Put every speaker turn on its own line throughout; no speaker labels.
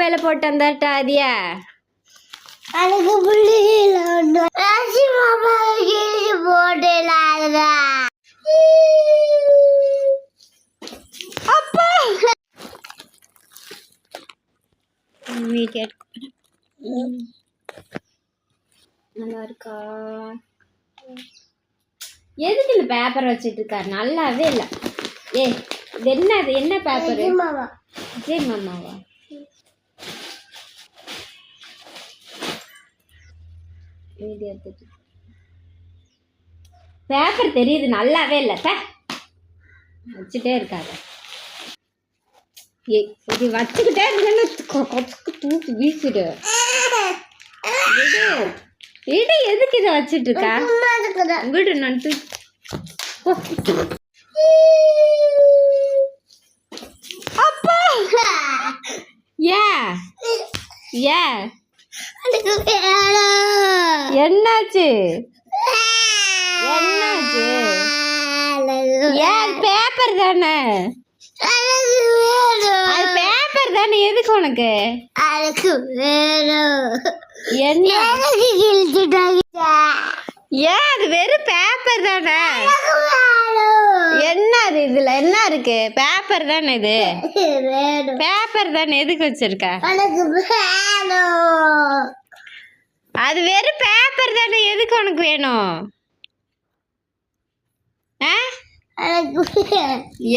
குப்பையில போட்டு வந்தாட்டா அதியா
எனக்கு புள்ளியில போடல
அப்பா நல்லா இருக்கா? எதுக்கு இந்த பேப்பர் வச்சுட்டு இருக்காரு? நல்லாவே இல்லை. ஏ இது என்னது? என்ன பேப்பர்? விஜய் மாமாவா? பேப்பர் தெரியுது, நல்லாவே இல்லை. வச்சுட்டே இருக்காரு. இது வச்சுக்கிட்டே இருந்தேன்னு தூக்கி வீசிடு. இடி எதுக்கு இதை வச்சுட்டு இருக்கா? விடு, நான் அப்பா ஏன் என்னாச்சு? ஏன் பேப்பர் தானே? அது பேப்பர் தானே, எதுக்கு உனக்கு? என்ன ஏன் அது வெறும் பேப்பர் தானே? என்ன அது? இதுல என்ன இருக்கு? பேப்பர் தானே இது. பேப்பர் தானே, எதுக்கு வச்சிருக்க? அது வெறும் பேப்பர் தானே, எதுக்கு உனக்கு வேணும்?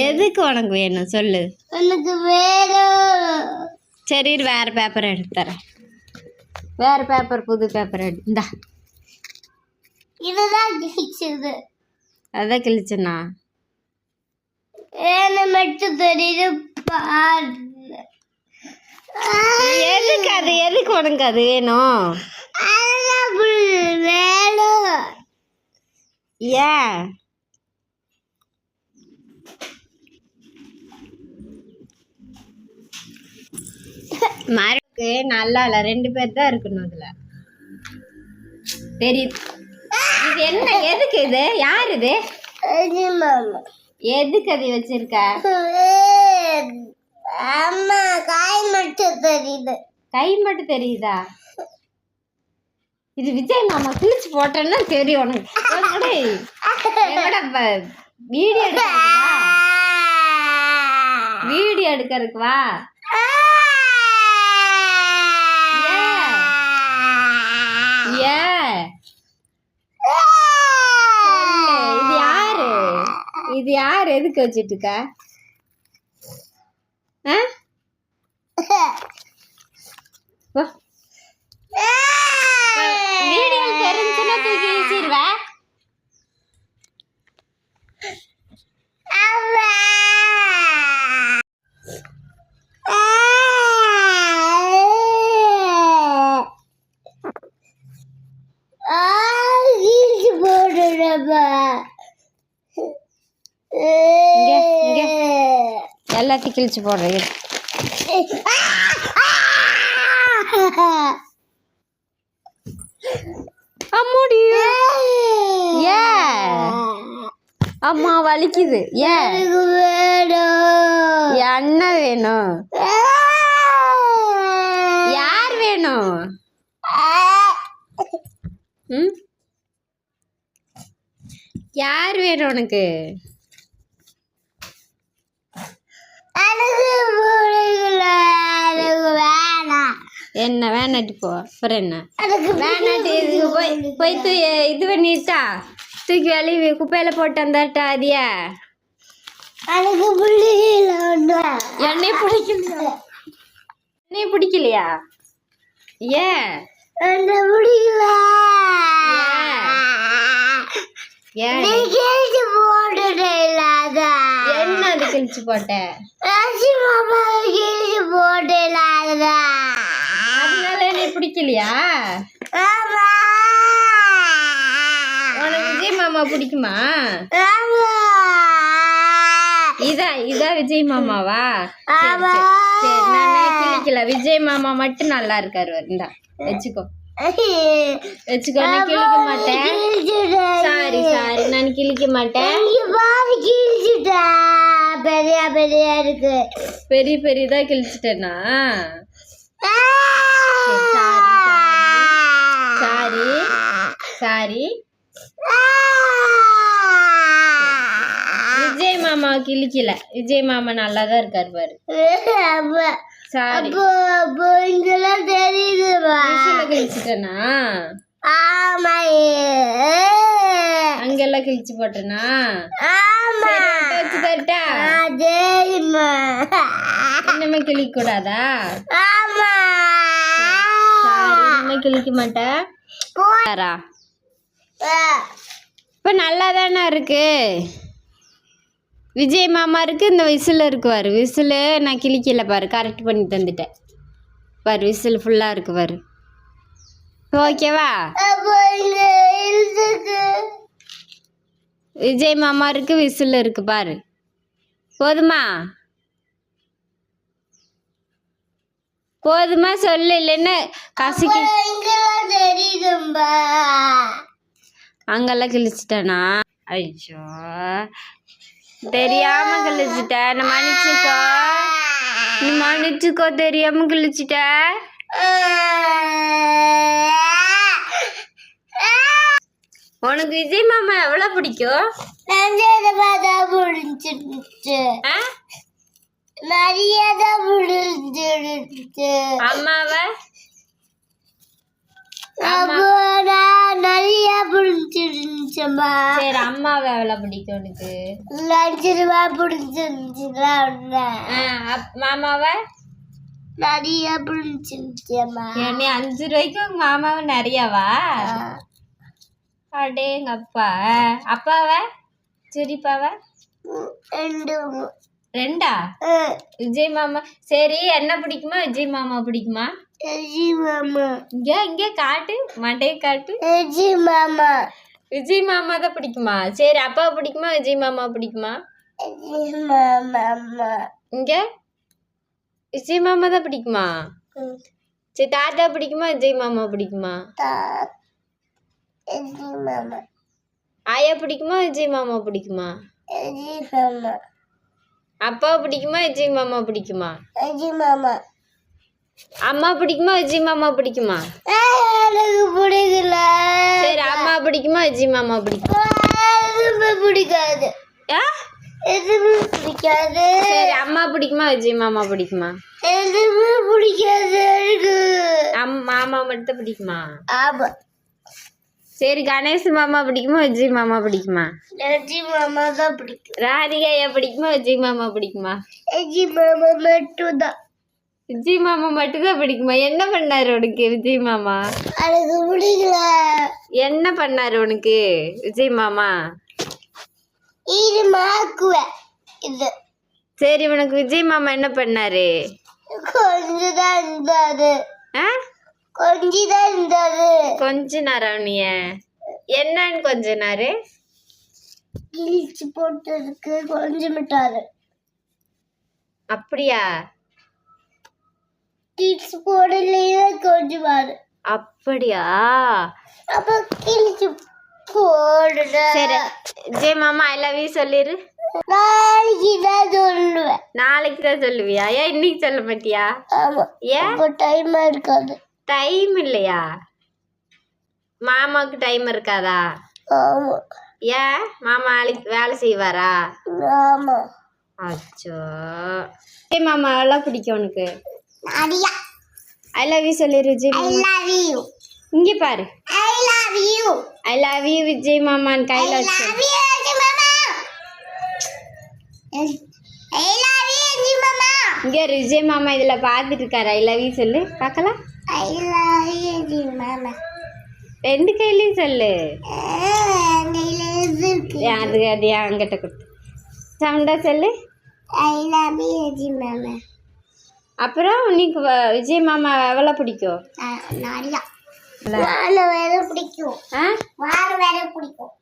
எதுக்கு உனக்கு வேணும் சொல்லு.
எனக்கு வேணும்.
சரி, வேற பேப்பர் எடுத்து தரேன். வேற பேப்பர், புது பேப்பர் எடு. இந்தா,
இதுதான் கிழிச்சது.
அதான் கிழிச்சனா?
மட்டும் தெரியுது.
எதுக்கு அது? எதுக்கு உனக்கு அது வேணும்?
வேணும்.
ஏன்? மரக்கு நல்லா இல்ல. 2 பேர் தான் இருக்கணும் அதுல. தெரியுது. இது என்ன? எதுக்கு இது? யார் இது? எதுக்கு அது வச்சிருக்க?
அம்மா, கை மட்டும் தெரியுது.
கை மட்டும் தெரியுதா? இது விஜய் மாமா கிழிச்சு போட்டேன்னா தெரியும் உனக்கு. வீடியோ எடுக்கிறதுக்கு வா. வீடியோ எடுக்கிறதுக்கு வா. இது யாரு? எதுக்கு வச்சிட்டு இருக்க? வீடியோ தெரிஞ்சுன்னா தூக்கி வீசிடுவ. எல்லாத்தையும் கிழிச்சு போடுறேன். அம்மா வலிக்குது. ஏன்? என்ன வேணும்? யார் வேணும்? யார் வேணும் உனக்கு? என்ன வேணாட்டி போ. அப்புறம் என்ன வேணாட்டி? போய் இது பண்ணிட்டா தூக்கி வெளியே குப்பையில போட்டு வந்தாட்டா அதியா? என்னை பிடிக்கலையா? என்னை பிடிக்கலையா? ஏன்? என்ன அது கிழிச்சு போட்ட? அதனால என்னை பிடிக்கலையா? உனக்கு விஜய் மாமா பிடிக்குமா? இதா விஜய் மாமாவா? சரி, நானே கிழிக்கல. விஜய் மாமா மட்டும் நல்லா இருக்காரு. இந்தா வச்சுக்கோ. நான் கிழிக்க மாட்டேன். சாரி, நான் கிழிக்க மாட்டேன். பெரிய பெரியதா கிழிச்சிட்டேனா? சாரி. விஜய் மாமா கிழிக்கல. விஜய் மாமா நல்லா தான் இருக்காரு பாரு. சாரி. விசில கிழிச்சிட்டனா? அங்கெல்லாம் கிழிச்சு போட்டனா? வச்சு தரட்டா? இன்னுமே கிழிக்க கூடாதா? சாரி, இன்னுமே கிழிக்க மாட்டேன். இப்ப நல்லா தானே இருக்கு. விஜய் மாமா இருக்கு, இந்த விசில் இருக்கு பாரு. விசில் நான் கிழிக்கல பாரு, கரெக்ட் பண்ணி தந்துட்டேன் பாரு. விசில் ஃபுல்லாக இருக்கு பாரு. ஓகேவா? விஜய் மாமா இருக்கு, விசில் இருக்கு பாரு. போதுமா? போதுமா சொல்லு, இல்லைன்னு கசக்கி. அங்கெல்லாம் கிழிச்சிட்டேனா? ஐயோ, தெரியாம கிழிச்சிட்டேன். நான் மன்னிச்சுக்கோ, நீ மன்னிச்சுக்கோ, தெரியாம கிழிச்சிட்ட. உனக்கு விஜய் மாமா எவ்வளவு பிடிக்கும்? அம்மாவை
நிறைய பிடிச்சிருந்துச்சுமா.
சரி, அம்மாவை எவ்வளவு பிடிக்கும் உனக்கு?
5 ரூபாய் பிடிச்சிருந்துச்சுல.
மாமாவை
நிறைய பிடிச்சிருந்துச்சுமா.
நீ 5 ரூபாய்க்கு உங்க மாமாவை நிறையவா? அடே எங்க அப்பா. அப்பாவை சரிப்பாவை? 2. விஜய் மாமா. சரி, என்ன பிடிக்குமா? விஜய் மாமா பிடிக்குமா? இங்க இங்க காட்டு, மண்டையை காட்டு. விஜய் மாமா தான் பிடிக்குமா? சரி, அப்பா பிடிக்குமா? விஜய் மாமா பிடிக்குமா? இங்க விஜய் மாமா தான் பிடிக்குமா? சரி, தாத்தா பிடிக்குமா? விஜய் மாமா பிடிக்குமா? ஆயா பிடிக்குமா? விஜய் மாமா பிடிக்குமா? அப்பா பிடிக்குமா? விஜய் மாமா பிடிக்குமா? அம்மா பிடிக்குமா? விஜய் மாமா பிடிக்குமா?
எனக்கு பிடிக்கல.
சரி, அம்மா பிடிக்குமா? விஜய் மாமா பிடிக்குமா?
பிடிக்காது. எதுவுமே பிடிக்காது.
சரி, அம்மா பிடிக்குமா? விஜய் மாமா பிடிக்குமா?
எதுவுமே பிடிக்காது எனக்கு.
மாமா மட்டும் பிடிக்குமா?
ஆமா.
சரி, கணேஷ் மாமா பிடிக்குமா? விஜய் மாமா பிடிக்குமா?
விஜய் மாமா தான் பிடிக்கும்.
ராதிகாயா பிடிக்குமா? விஜய் மாமா பிடிக்குமா?
விஜய் மாமா மட்டும் தான்.
விஜய் மாமா மட்டும்தான் பிடிக்குமா? என்ன பண்ணாரு உனக்கு விஜய் மாமா?
எனக்கு பிடிக்கல.
என்ன பண்ணாரு உனக்கு விஜய் மாமா?
இது மாக்குவேன் இது.
சரி, உனக்கு விஜய் மாமா என்ன பண்ணாரு?
கொஞ்சம் தான் இருந்தாரு. கொஞ்சம் தான் இருந்தாரு.
கொஞ்ச நேரம். நீ என்னன்னு கொஞ்ச நேரம்
கிழிச்சு போட்டதுக்கு கொஞ்சம் விட்டாரு.
அப்படியா?
கிழிச்சு போடலையே கொஞ்சம் வாரு.
அப்படியா?
அப்ப கிழிச்சு போடுற.
சரி, விஜய் மாமா ஐ லவ் யூ சொல்லிரு.
நாளைக்கு தான் சொல்லுவேன்.
நாளைக்கு தான் சொல்லுவியா? ஏன் இன்னைக்கு சொல்ல மாட்டியா?
ஆமா.
ஏன்?
டைம் இருக்காது.
டைம் இல்லையா? மாமாவுக்கு டைம் இருக்காதா?
ஆமா.
ஏன்? மாமா வேலை செய்வாரா?
ஆமா.
அச்சோ. விஜய் மாமா எவ்வளோ பிடிக்கும் உனக்கு?
நிறையா.
ஐ லவ் யூ சொல்லிரு விஜய்
ஐ
மாமா.
Love you.
இங்கே பாரு.
I love you.
I love you Vijay மாமான்னு கையில் வச்சு.
ஐ லவ் யூ விஜய் மாமா. ஐ லவ் யூ விஜய் மாமா.
இங்கே விஜய் மாமா இதில் பார்த்துட்டு இருக்காரு. ஐ லவ் யூ சொல்லு பார்க்கலாம்.
ஐ லவ் யூ விஜய் மாமா.
2 கையிலையும் சொல்லு. அது அது அங்கிட்ட கொடுத்து சவுண்டா சொல்லு.
ஐ லவ் யூ விஜய் மாமா.
அப்புறம் உனக்கு விஜய் மாமா எவ்வளோ பிடிக்கும்?
நிறையா. வாழை வேற பிடிக்கும். வாழை வேற பிடிக்கும்.